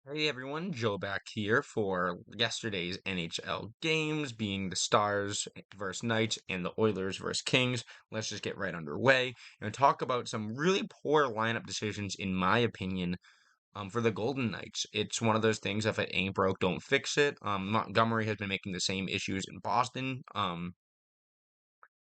Hey everyone, Joe back here for yesterday's NHL games, being the Stars versus Knights and the Oilers versus Kings. Let's just get right underway and talk about some really poor lineup decisions, in my opinion, for the Golden Knights. It's one of those things, if it ain't broke, don't fix it. Montgomery has been making the same issues in Boston. And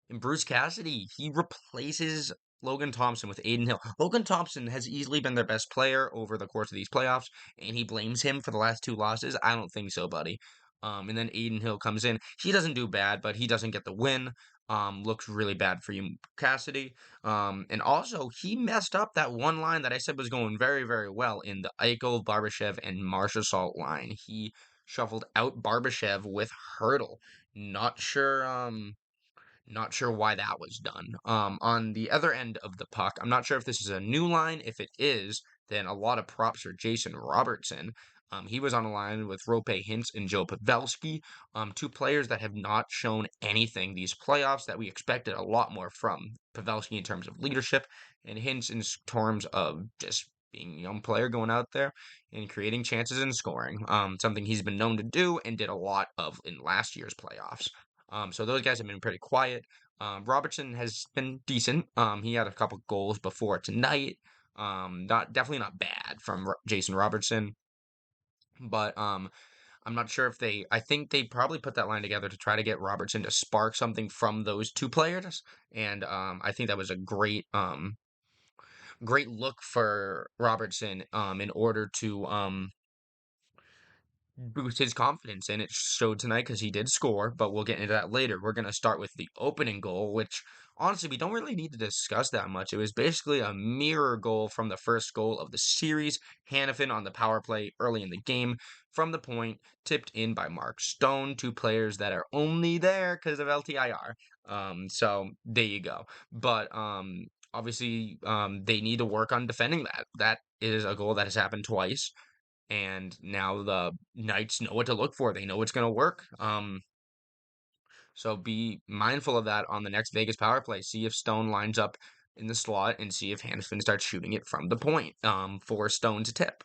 Bruce Cassidy, he replaces Logan Thompson with Aiden Hill. Logan Thompson has easily been their best player over the course of these playoffs, and he blames him for the last two losses. I don't think so, buddy. And then Aiden Hill comes in. He doesn't do bad, but he doesn't get the win. Looks really bad for you, Cassidy. And also he messed up that one line that I said was going very, very well in the Eichel, Barbashev, and Marchessault line. He shuffled out Barbashev with Hurdle. Not sure. Not sure why that was done. On the other end of the puck, I'm not sure if this is a new line. If it is, then a lot of props for Jason Robertson. He was on a line with Rope Hintz and Joe Pavelski, two players that have not shown anything these playoffs that we expected a lot more from. Pavelski in terms of leadership, and Hintz in terms of just being a young player going out there and creating chances and scoring. Something he's been known to do and did a lot of in last year's playoffs. So those guys have been pretty quiet. Robertson has been decent. He had a couple goals before tonight. Not definitely not bad from Jason Robertson, but I'm not sure if they. I think they probably put that line together to try to get Robertson to spark something from those two players, and I think that was a great look for Robertson in order to boost his confidence, and it showed tonight because he did score, but we'll get into that later. We're going to start with the opening goal, which honestly, we don't really need to discuss that much. It was basically a mirror goal from the first goal of the series. Hannafin on the power play early in the game from the point, tipped in by Mark Stone, two players that are only there because of LTIR. So there you go. But obviously, they need to work on defending that. That is a goal that has happened twice, and now the Knights know what to look for. They know it's going to work. So be mindful of that on the next Vegas power play. See if Stone lines up in the slot and see if Hanifin starts shooting it from the point for Stone to tip.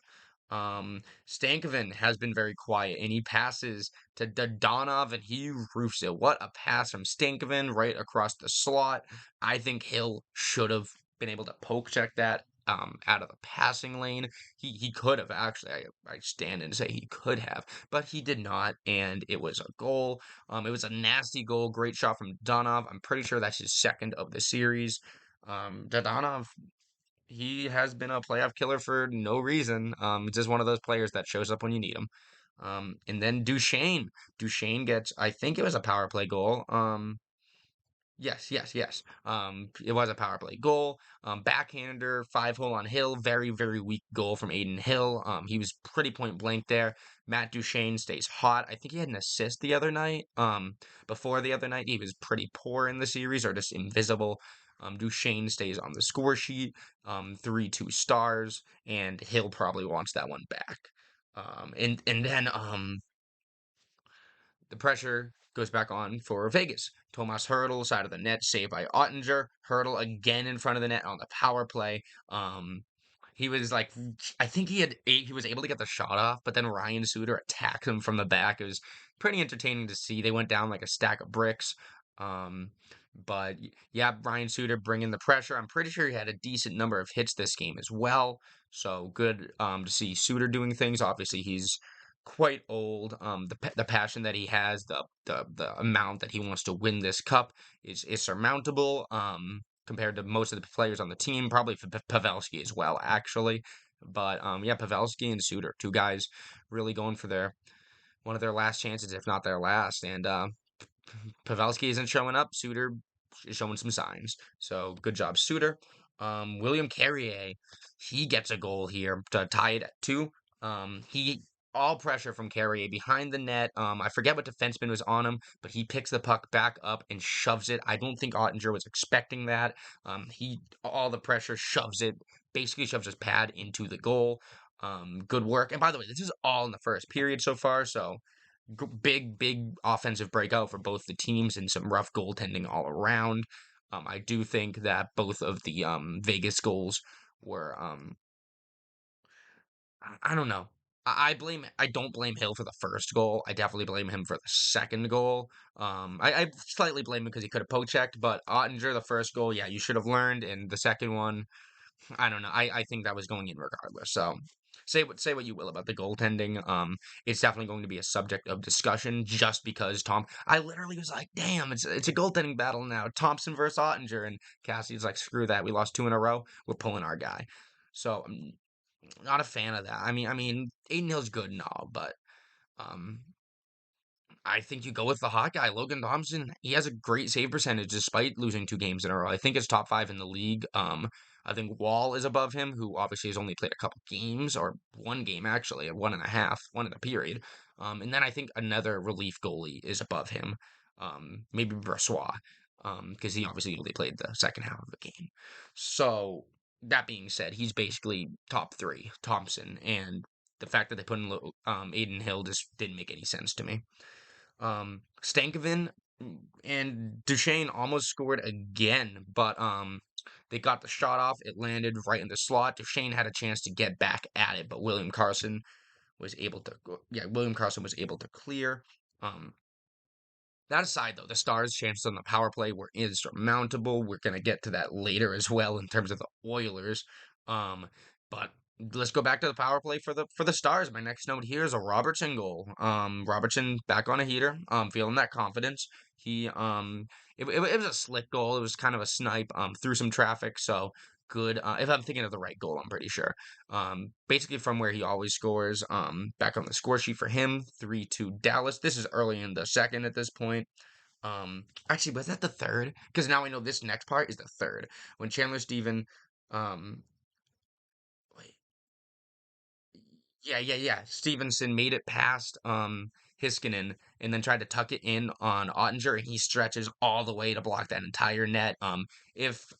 Stankoven has been very quiet, and he passes to Dodonov and he roofs it. What a pass from Stankoven right across the slot. I think Hill should have been able to poke check that out of the passing lane. He could have actually. I stand and say he could have, but he did not, and it was a goal. It was a nasty goal, great shot from Donov. I'm pretty sure that's his second of the series. Dodonov, he has been a playoff killer for no reason. It's just one of those players that shows up when you need him. And then Duchesne. Duchesne gets, I think it was a power play goal. Yes, yes, yes. It was a power play goal. Backhander, 5-hole on Hill. Very, very weak goal from Aiden Hill. He was pretty point blank there. Matt Duchesne stays hot. I think he had an assist the other night. Before the other night, he was pretty poor in the series or just invisible. Duchesne stays on the score sheet. 3-2 stars, and Hill probably wants that one back. And then the pressure goes back on for Vegas. Tomas Hurdle, side of the net, saved by Ottinger. Hurdle again in front of the net on the power play. He was like, I think he was able to get the shot off, but then Ryan Suter attacked him from the back. It was pretty entertaining to see. They went down like a stack of bricks. Um, but yeah, Ryan Suter bringing the pressure. I'm pretty sure he had a decent number of hits this game as well. So good to see Suter doing things. Obviously, he's quite old. The passion that he has, the amount that he wants to win this cup is surmountable. Compared to most of the players on the team, probably for Pavelski as well, actually. But yeah, Pavelski and Suter, two guys really going for their one of their last chances, if not their last. And Pavelski isn't showing up. Suter is showing some signs. So good job, Suter. William Carrier, he gets a goal here to tie it at 2. He all pressure from Carrier behind the net. I forget what defenseman was on him, but he picks the puck back up and shoves it. I don't think Ottinger was expecting that. He all the pressure shoves it, basically shoves his pad into the goal. Good work. And by the way, this is all in the first period so far, so big offensive breakout for both the teams and some rough goaltending all around. I do think that both of the Vegas goals were I don't know. I don't blame Hill for the first goal. I definitely blame him for the second goal. I slightly blame him because he could have poke checked, but Ottinger, the first goal, yeah, you should have learned. And the second one, I don't know. I think that was going in regardless. So say what you will about the goaltending. It's definitely going to be a subject of discussion just because I literally was like, damn, it's a goaltending battle now. Thompson versus Ottinger, and Cassie's like, screw that. We lost two in a row. We're pulling our guy. So I'm not a fan of that. I mean, Aiden Hill's good and all, but um, I think you go with the hot guy, Logan Thompson. He has a great save percentage despite losing two games in a row. I think it's top five in the league. I think Wall is above him, who obviously has only played a couple games, or one game actually, one and a half, one in a period. And then I think another relief goalie is above him. Maybe Brassois, because he obviously only played the second half of the game. So that being said, he's basically top three, Thompson, and the fact that they put in Aiden Hill just didn't make any sense to me. Stankoven and Duchesne almost scored again, but they got the shot off. It landed right in the slot. Duchesne had a chance to get back at it, but William Carson was able to clear. Um, that aside, though, the Stars' chances on the power play were insurmountable. We're going to get to that later as well in terms of the Oilers. Um, but let's go back to the power play for the Stars. My next note here is a Robertson goal. Robertson back on a heater. Feeling that confidence. It was a slick goal. It was kind of a snipe. Through some traffic. So good. If I'm thinking of the right goal, I'm pretty sure. Basically from where he always scores. Back on the score sheet for him, 3-2 Dallas. This is early in the second at this point. Actually, was that the third? Because now I know this next part is the third. When Chandler Steven, um, wait, yeah. Stevenson made it past Hiskinen and then tried to tuck it in on Ottinger, and he stretches all the way to block that entire net. If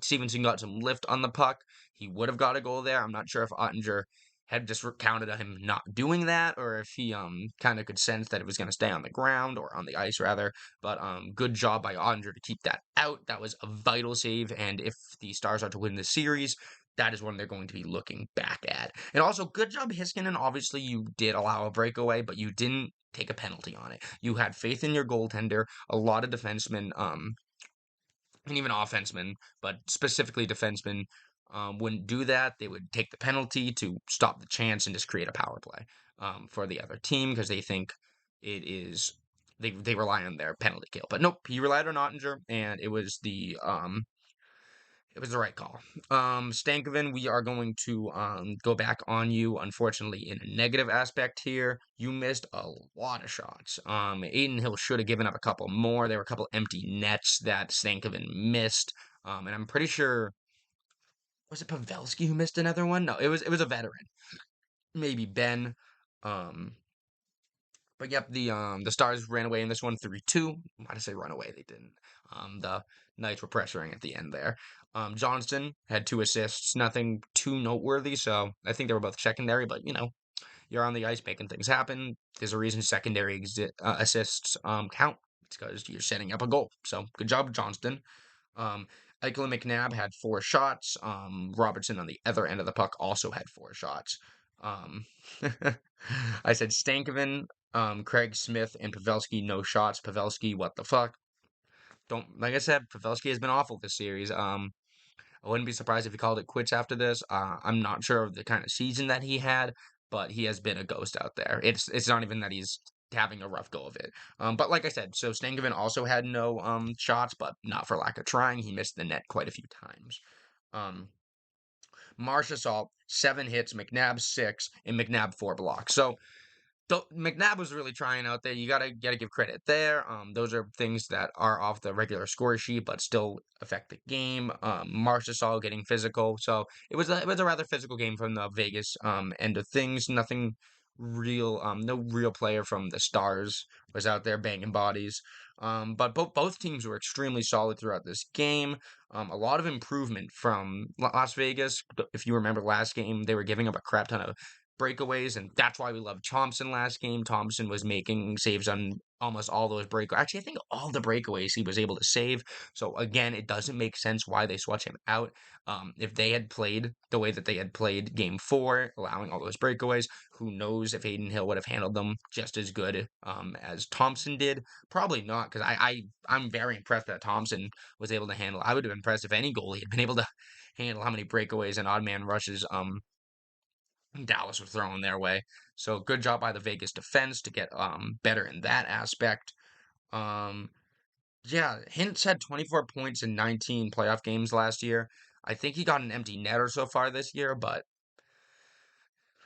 Stevenson got some lift on the puck, he would have got a goal there. I'm not sure if Ottinger had just counted on him not doing that, or if he kind of could sense that it was going to stay on the ground or on the ice rather. But good job by Ottinger to keep that out. That was a vital save, and if the Stars are to win the series, that is one they're going to be looking back at. And also, good job, Hiskinen. Obviously, you did allow a breakaway, but you didn't take a penalty on it. You had faith in your goaltender. A lot of defensemen, and even offensemen, but specifically defensemen, wouldn't do that. They would take the penalty to stop the chance and just create a power play for the other team because they think it is. They rely on their penalty kill. But nope, he relied on Ottinger, and it was the right call. Stankoven, we are going to go back on you, unfortunately, in a negative aspect here. You missed a lot of shots. Aiden Hill should have given up a couple more. There were a couple empty nets that Stankoven missed. And I'm pretty sure, was it Pavelski who missed another one? No, it was a veteran. Maybe Ben. Um, but yep, the Stars ran away in this one 3-2. Why did I say run away? They didn't. The Knights were pressuring at the end there. Johnston had two assists, nothing too noteworthy, so I think they were both secondary, but you're on the ice making things happen. There's a reason secondary assists count. It's because you're setting up a goal. So good job, Johnston. Um, Eichel and McNabb had four shots. Robertson on the other end of the puck also had four shots. Um, I said Stankoven, Craig Smith, and Pavelski, no shots. Pavelski, what the fuck? Don't like I said, Pavelski has been awful this series. I wouldn't be surprised if he called it quits after this. I'm not sure of the kind of season that he had, but he has been a ghost out there. It's not even that he's having a rough go of it. But like I said, so Stankoven also had no shots, but not for lack of trying. He missed the net quite a few times. Um, Marchessault, 7 hits, McNabb 6, and McNabb 4 blocks. So McNabb was really trying out there. You gotta give credit there. Those are things that are off the regular score sheet, but still affect the game. Marchessault getting physical, so it was a rather physical game from the Vegas end of things. Nothing real. No real player from the Stars was out there banging bodies. But both teams were extremely solid throughout this game. A lot of improvement from Las Vegas. If you remember last game, they were giving up a crap ton of breakaways, and that's why we love Thompson last game. Thompson was making saves on almost all those breakaways. Actually, I think all the breakaways he was able to save. So again, it doesn't make sense why they switch him out. If they had played the way that they had played Game 4, allowing all those breakaways, who knows if Aiden Hill would have handled them just as good as Thompson did? Probably not, because I'm very impressed that Thompson was able to handle. I would have been impressed if any goalie had been able to handle how many breakaways and odd man rushes Dallas was throwing their way. So good job by the Vegas defense to get better in that aspect. Um, yeah, Hintz had 24 points in 19 playoff games last year. I think he got an empty netter so far this year, but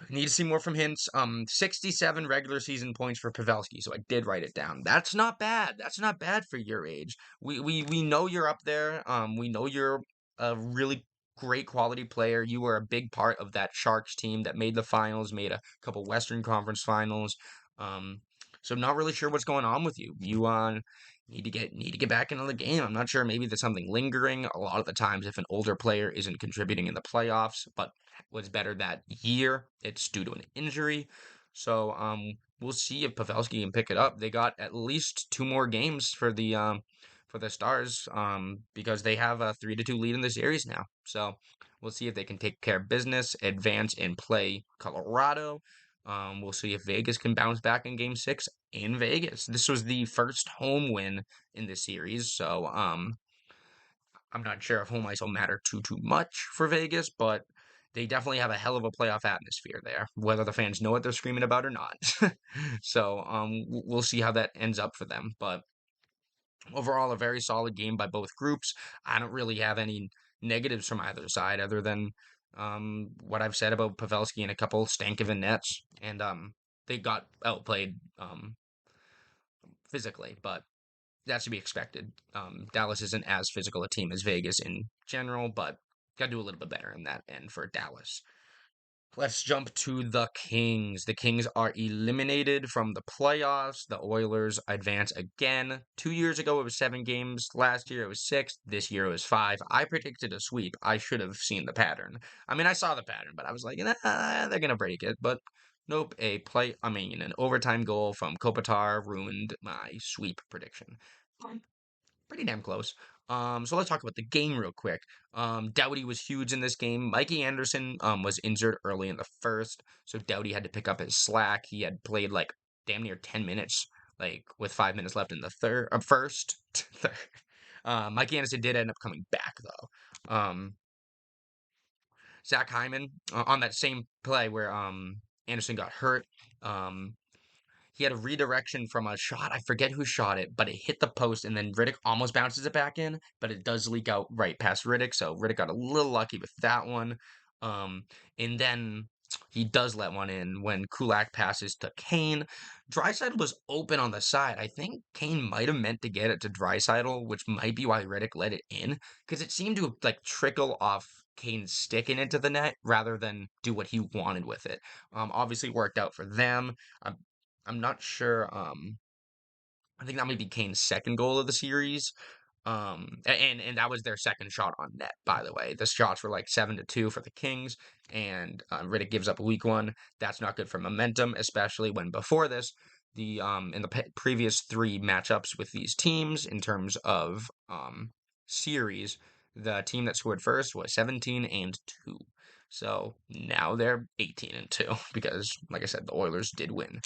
need to see more from Hintz. 67 regular season points for Pavelski, so I did write it down. That's not bad. That's not bad for your age. We know you're up there. We know you're a really great quality player. You were a big part of that Sharks team that made the finals, made a couple Western Conference finals. Um, so I'm not really sure what's going on with you. You need to get back into the game. I'm not sure. Maybe there's something lingering. A lot of the times, if an older player isn't contributing in the playoffs, but was better that year, it's due to an injury. So we'll see if Pavelski can pick it up. They got at least two more games for the Stars because they have a 3-2 lead in the series now. So we'll see if they can take care of business, advance, and play Colorado. We'll see if Vegas can bounce back in Game 6 in Vegas. This was the first home win in the series, so I'm not sure if home ice will matter too much for Vegas, but they definitely have a hell of a playoff atmosphere there, whether the fans know what they're screaming about or not. So we'll see how that ends up for them. But overall, a very solid game by both groups. I don't really have any negatives from either side other than what I've said about Pavelski and a couple Stankoven nets, and they got outplayed physically, but that's to be expected. Dallas isn't as physical a team as Vegas in general, but got to do a little bit better in that end for Dallas. Let's jump to the Kings. The Kings are eliminated from the playoffs. The Oilers advance again. 2 years ago, it was 7 games. Last year, it was 6. This year, it was 5. I predicted a sweep. I should have seen the pattern. I mean, I saw the pattern, but I was like, nah, they're going to break it. But nope, an overtime goal from Kopitar ruined my sweep prediction. Pretty damn close. So let's talk about the game real quick. Doughty was huge in this game. Mikey Anderson was injured early in the first, so Doughty had to pick up his slack. He had played like damn near 10 minutes, like with 5 minutes left in the first. Third. Mikey Anderson did end up coming back though. Zach Hyman on that same play where Anderson got hurt. Um, he had a redirection from a shot. I forget who shot it, but it hit the post, and then Riddick almost bounces it back in, but it does leak out right past Riddick. So Riddick got a little lucky with that one. Um, and then he does let one in when Kulak passes to Kane. Draisaitl was open on the side. I think Kane might have meant to get it to Draisaitl, which might be why Riddick let it in, because it seemed to like trickle off Kane's stick and into the net rather than do what he wanted with it. Obviously worked out for them. I'm not sure. I think that might be Kane's second goal of the series. And that was their second shot on net, by the way. The shots were like 7-2 for the Kings, and Riddick gives up a weak one. That's not good for momentum, especially when before this, the in the previous three matchups with these teams in terms of series, the team that scored first was 17-2. So now they're 18-2 because, like I said, the Oilers did win.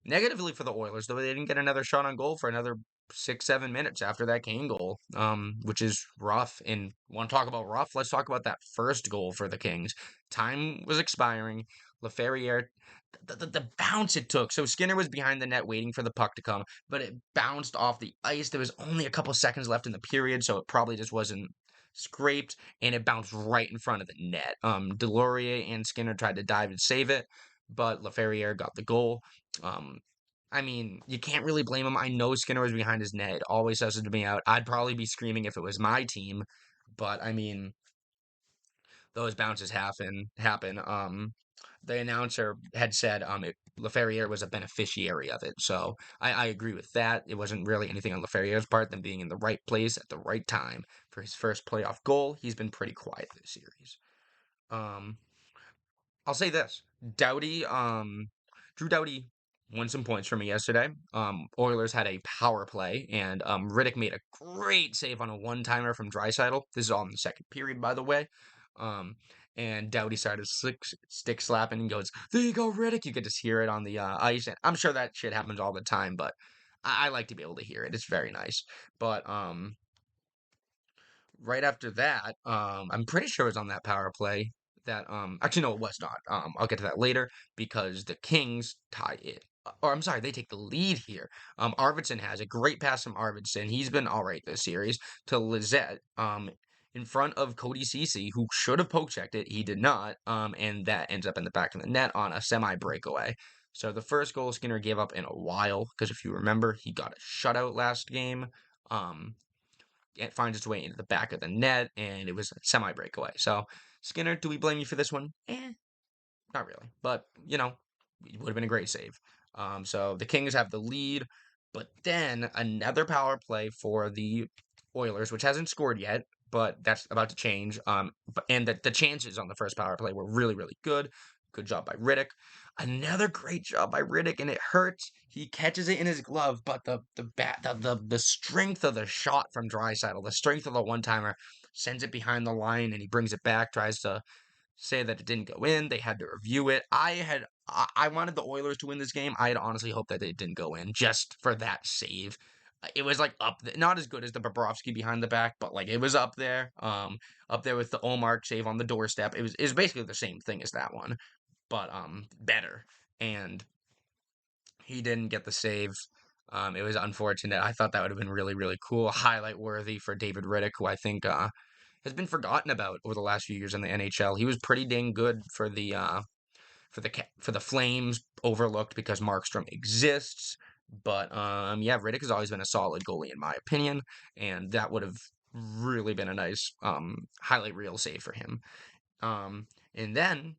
Negatively for the Oilers, though, they didn't get another shot on goal for another 6-7 minutes after that Kane goal, which is rough. And want to talk about rough? Let's talk about that first goal for the Kings. Time was expiring. Laferriere, the bounce it took. So Skinner was behind the net waiting for the puck to come, but it bounced off the ice. There was only a couple seconds left in the period, so it probably just wasn't scraped, and it bounced right in front of the net. Delorier and Skinner tried to dive and save it, but Laferriere got the goal. Um, I mean, you can't really blame him. I know Skinner was behind his net. It always does it to me out. I'd probably be screaming if it was my team, but I mean, those bounces happen. The announcer had said Laferriere was a beneficiary of it, so I agree with that. It wasn't really anything on Laferriere's part than being in the right place at the right time for his first playoff goal. He's been pretty quiet this series. Um, I'll say this. Doughty, Drew Doughty won some points for me yesterday. Oilers had a power play, and Riddick made a great save on a one-timer from Draisaitl. This is all in the second period, by the way. Um, and Doughty started stick slapping and goes, "There you go, Riddick." You could just hear it on the ice, and I'm sure that shit happens all the time, but I like to be able to hear it. It's very nice. But right after that, I'm pretty sure it was on that power play that actually no, it was not. I'll get to that later because the Kings tie it. Or I'm sorry, they take the lead here. Arvidsson has a great pass from Arvidsson. He's been all right this series to Lizette. In front of Cody Cece, who should have poke checked it, he did not. And that ends up in the back of the net on a semi breakaway. So the first goal Skinner gave up in a while, because if you remember, he got a shutout last game. Um, it finds its way into the back of the net, and it was a semi breakaway. So, Skinner, do we blame you for this one? Not really. But, it would have been a great save. So the Kings have the lead, but then another power play for the Oilers, which hasn't scored yet, but that's about to change. And the chances on the first power play were really, really good. Good job by Riddick. Another great job by Riddick, and it hurts. He catches it in his glove, but the strength of the shot from Draisaitl, the strength of the one timer, sends it behind the line, and he brings it back, tries to say that it didn't go in. They had to review it. I wanted the Oilers to win this game. I had honestly hoped that it didn't go in just for that save. It was like not as good as the Bobrovsky behind the back, but like it was up there. Up there with the Olmark save on the doorstep. It was basically the same thing as that one, but better. And he didn't get the save. It was unfortunate. I thought that would have been really, really cool, highlight worthy for David Riddick, who I think has been forgotten about over the last few years in the NHL. He was pretty dang good for the Flames, overlooked because Markstrom exists. But yeah, Riddick has always been a solid goalie in my opinion, and that would have really been a nice highlight reel save for him. Um, and then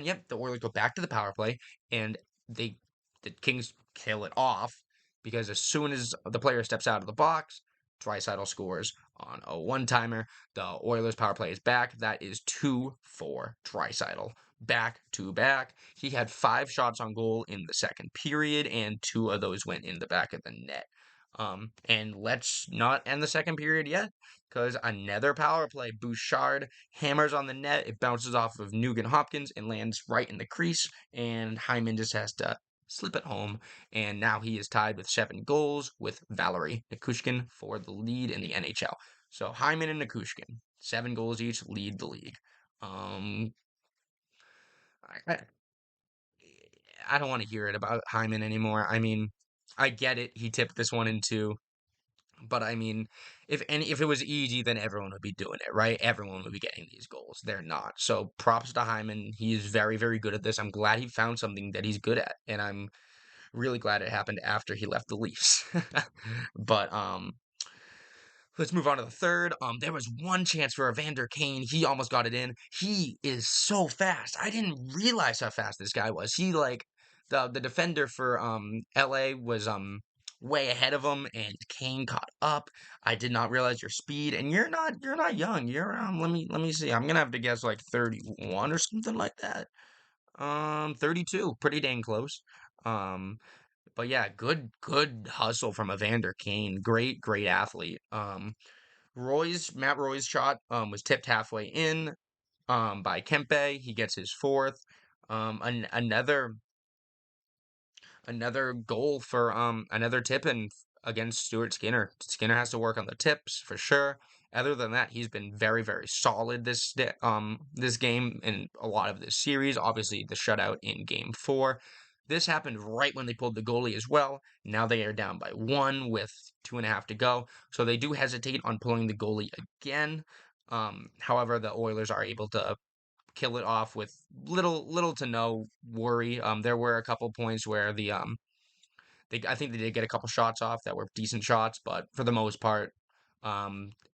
yep, the Oilers go back to the power play, and they the Kings kill it off because as soon as the player steps out of the box, Draisaitl scores on a one-timer. The Oilers power play is back. That is 2 for Draisaitl. Back to back. He had 5 shots on goal in the second period, and 2 of those went in the back of the net. And let's not end the second period yet, because another power play, Bouchard hammers on the net. It bounces off of Nugent Hopkins and lands right in the crease, and Hyman just has to slip it home. And now he is tied with 7 goals with Valerie Nikushkin for the lead in the NHL. So Hyman and Nikushkin, 7 goals each, lead the league. Um, I, I don't want to hear it about Hyman anymore. I mean, I get it. He tipped this one in two. But I mean, if it was easy, then everyone would be doing it, right? Everyone would be getting these goals. They're not. So props to Hyman. He is very, very good at this. I'm glad he found something that he's good at, and I'm really glad it happened after he left the Leafs. But let's move on to the third. There was one chance for Evander Kane. He almost got it in. He is so fast. I didn't realize how fast this guy was. He like the defender for LA was way ahead of him, and Kane caught up. I did not realize your speed, and you're not young. You're let me see. I'm gonna have to guess like 31 or something like that. 32, pretty dang close. Um, but yeah, good hustle from Evander Kane. Great athlete. Matt Roy's shot was tipped halfway in by Kempe. He gets his fourth. Another goal for another tip in against Stuart Skinner. Skinner has to work on the tips for sure. Other than that, he's been very, very solid this game and a lot of this series. Obviously, the shutout in Game 4. This happened right when they pulled the goalie as well. Now they are down by 1 with 2.5 to go, so they do hesitate on pulling the goalie again. However, the Oilers are able to kill it off with little to no worry. There were a couple points where I think they did get a couple shots off that were decent shots, but for the most part,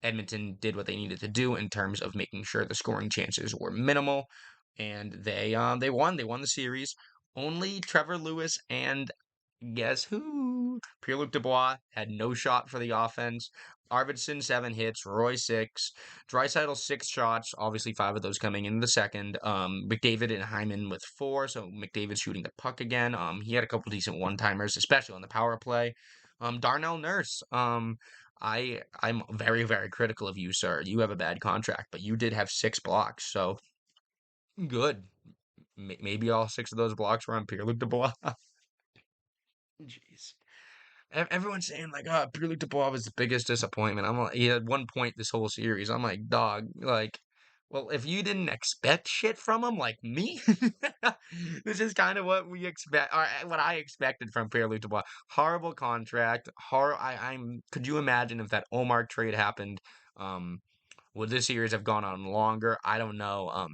Edmonton did what they needed to do in terms of making sure the scoring chances were minimal, and they won. They won the series. Only Trevor Lewis and guess who? Pierre-Luc Dubois had no shot for the offense. Arvidsson 7 hits, Roy 6, Draisaitl 6 shots. Obviously, 5 of those coming in the second. McDavid and Hyman with 4. So McDavid shooting the puck again. He had a couple decent one timers, especially on the power play. Darnell Nurse. I'm very very critical of you, sir. You have a bad contract, but you did have 6 blocks, so good. Maybe all 6 of those blocks were on Pierre-Luc Dubois. Jeez. Everyone's saying like, "Oh, Pierre-Luc Dubois was the biggest disappointment." I'm like, he had 1 point this whole series. I'm like, dog, like, well, if you didn't expect shit from him, like me, this is kind of what we expect, or what I expected from Pierre-Luc Dubois. Horrible contract. I'm. Could you imagine if that Omar trade happened? Um, would this series have gone on longer? I don't know.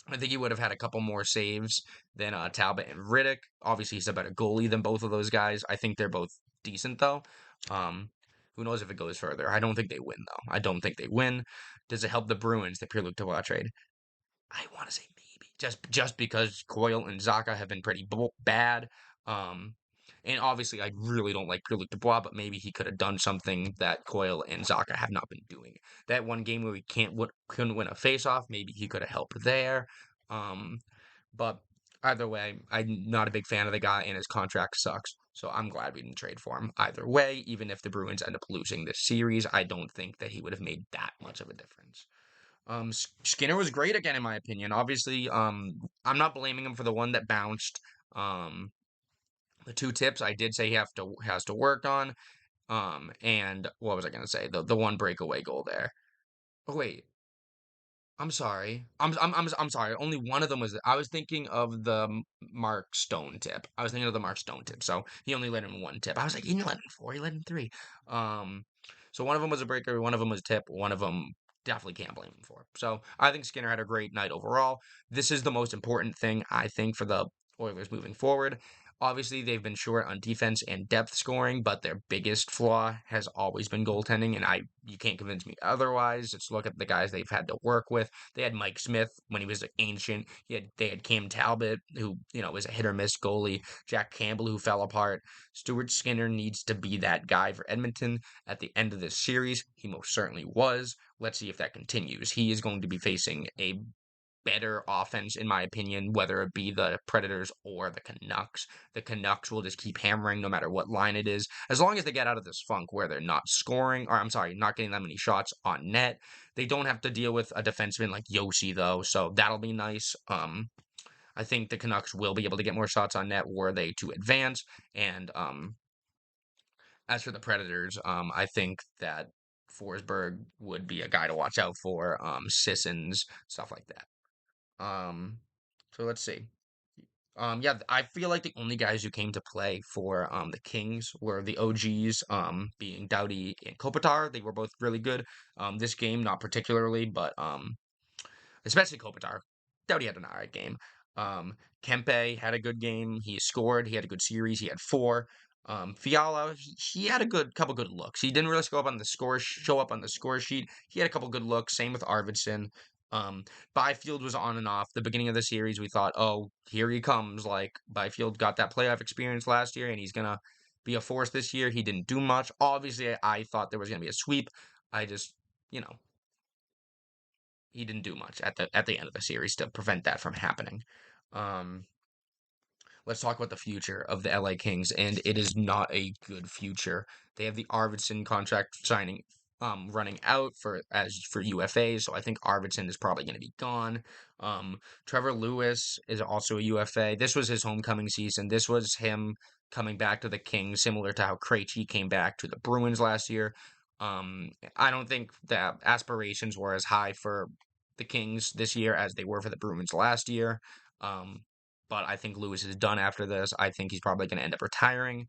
I think he would have had a couple more saves than Talbot and Riddick. Obviously, he's a better goalie than both of those guys. I think they're both decent, though. Um, who knows if it goes further? I don't think they win, though. I don't think they win. Does it help the Bruins, the Pierre-Luc Dubois trade? I want to say maybe just because Coyle and Zaka have been pretty bad. Um, and obviously, I really don't like Pierre-Luc Dubois, but maybe he could have done something that Coyle and Zaka have not been doing. That one game where we couldn't win a face-off, maybe he could have helped there. Um, but either way, I'm not a big fan of the guy, and his contract sucks. So I'm glad we didn't trade for him. Either way, even if the Bruins end up losing this series, I don't think that he would have made that much of a difference. Skinner was great again, in my opinion. Obviously, I'm not blaming him for the one that bounced. Um, the 2 tips I did say has to work on. And what was I gonna say? The one breakaway goal there. Oh wait, I'm sorry. I'm sorry. Only one of them was. I was thinking of the Mark Stone tip. I was thinking of the Mark Stone tip. So he only let in 1 tip. I was like, he didn't let in 4. He let in 3. Um, so one of them was a breaker. One of them was a tip. One of them definitely can't blame him for. So I think Skinner had a great night overall. This is the most important thing I think for the Oilers moving forward. Obviously, they've been short on defense and depth scoring, but their biggest flaw has always been goaltending, and you can't convince me otherwise. Just look at the guys they've had to work with. They had Mike Smith when he was ancient. They had Cam Talbot, who was a hit or miss goalie. Jack Campbell, who fell apart. Stuart Skinner needs to be that guy for Edmonton at the end of this series. He most certainly was. Let's see if that continues. He is going to be facing a better offense, in my opinion, whether it be the Predators or the Canucks. The Canucks will just keep hammering no matter what line it is. As long as they get out of this funk where they're not scoring, or I'm sorry, not getting that many shots on net, they don't have to deal with a defenseman like Yossi, though, so that'll be nice. I think the Canucks will be able to get more shots on net were they to advance. And as for the Predators, I think that Forsberg would be a guy to watch out for. Sissons, stuff like that. Um, so let's see. Yeah, I feel like the only guys who came to play for the Kings were the OGs, being Doughty and Kopitar. They were both really good. This game, not particularly, but especially Kopitar. Doughty had an alright game. Um, Kempe had a good game. He scored. He had a good series. He had 4. Fiala, he had a couple good looks. He didn't really show up on the score sheet. He had a couple good looks. Same with Arvidsson. Um, Byfield was on and off. The beginning of the series, we thought, oh, here he comes. Like Byfield got that playoff experience last year, and he's gonna be a force this year. He didn't do much. Obviously, I thought there was gonna be a sweep. I just, you know, he didn't do much at the end of the series to prevent that from happening. Um, let's talk about the future of the LA Kings, and it is not a good future. They have the Arvidsson contract signing running out for UFA, so I think Arvidsson is probably going to be gone. Trevor Lewis is also a UFA. This was his homecoming season. This was him coming back to the Kings, similar to how Krejci came back to the Bruins last year. I don't think that aspirations were as high for the Kings this year as they were for the Bruins last year. Um, but I think Lewis is done after this. I think he's probably going to end up retiring.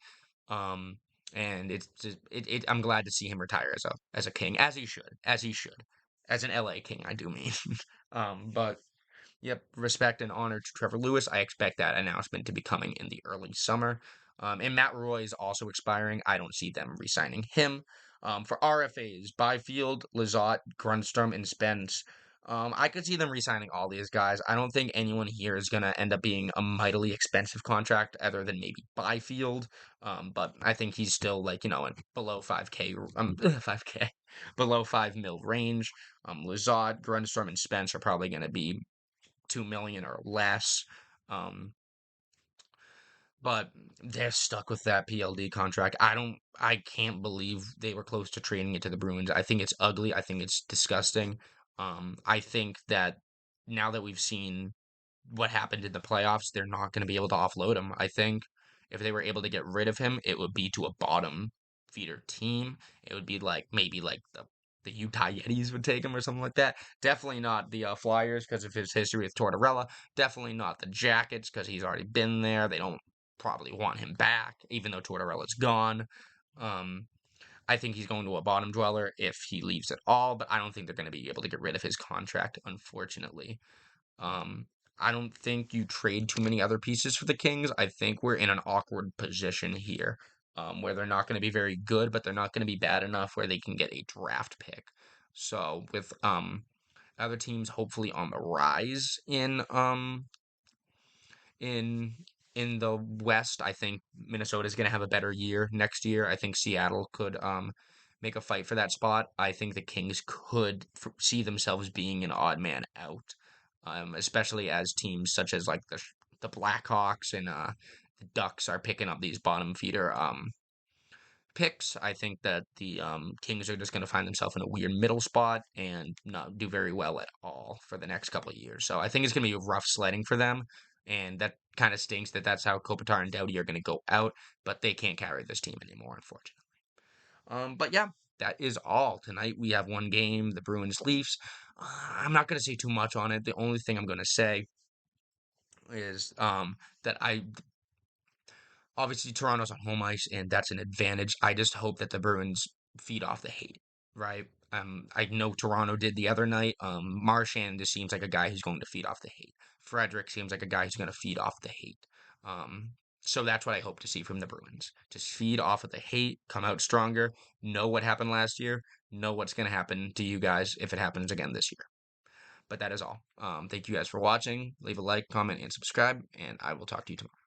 Um, and it's just, I'm glad to see him retire as a King, as he should, as an LA King, I do mean. But yep, respect and honor to Trevor Lewis. I expect that announcement to be coming in the early summer. And Matt Roy is also expiring. I don't see them re-signing him. For RFAs, Byfield, Lizotte, Grundstrom, and Spence. I could see them re-signing all these guys. I don't think anyone here is gonna end up being a mightily expensive contract, other than maybe Byfield. But I think he's still like in below 5K, 5K, below 5 mil range. Lizotte, Grundstrom, and Spence are probably gonna be 2 million or less. Um, but they're stuck with that PLD contract. I can't believe they were close to trading it to the Bruins. I think it's ugly. I think it's disgusting. I think that now that we've seen what happened in the playoffs, they're not going to be able to offload him. I think if they were able to get rid of him, it would be to a bottom feeder team. It would be like maybe like the Utah Yetis would take him or something like that. Definitely not the Flyers because of his history with Tortorella. Definitely not the Jackets because he's already been there. They don't probably want him back, even though Tortorella's gone. Um, I think he's going to a bottom dweller if he leaves at all, but I don't think they're going to be able to get rid of his contract, unfortunately. Um, I don't think you trade too many other pieces for the Kings. I think we're in an awkward position here, where they're not going to be very good, but they're not going to be bad enough where they can get a draft pick. So with other teams hopefully on the rise in in the West, I think Minnesota's going to have a better year next year. I think Seattle could make a fight for that spot. I think the Kings could see themselves being an odd man out, especially as teams such as like the Blackhawks and the Ducks are picking up these bottom feeder picks. I think that the Kings are just going to find themselves in a weird middle spot and not do very well at all for the next couple of years. So I think it's going to be rough sledding for them. And that kind of stinks that that's how Kopitar and Doughty are going to go out, but they can't carry this team anymore, unfortunately. But yeah, that is all. Tonight we have one game, the Bruins Leafs. I'm not going to say too much on it. The only thing I'm going to say is that I obviously Toronto's on home ice and that's an advantage. I just hope that the Bruins feed off the hate, right? I know Toronto did the other night. Marchand just seems like a guy who's going to feed off the hate. Frederick seems like a guy who's going to feed off the hate. Um, so that's what I hope to see from the Bruins. Just feed off of the hate, come out stronger, know what happened last year, know what's going to happen to you guys if it happens again this year. But that is all. Thank you guys for watching. Leave a like, comment, and subscribe, and I will talk to you tomorrow.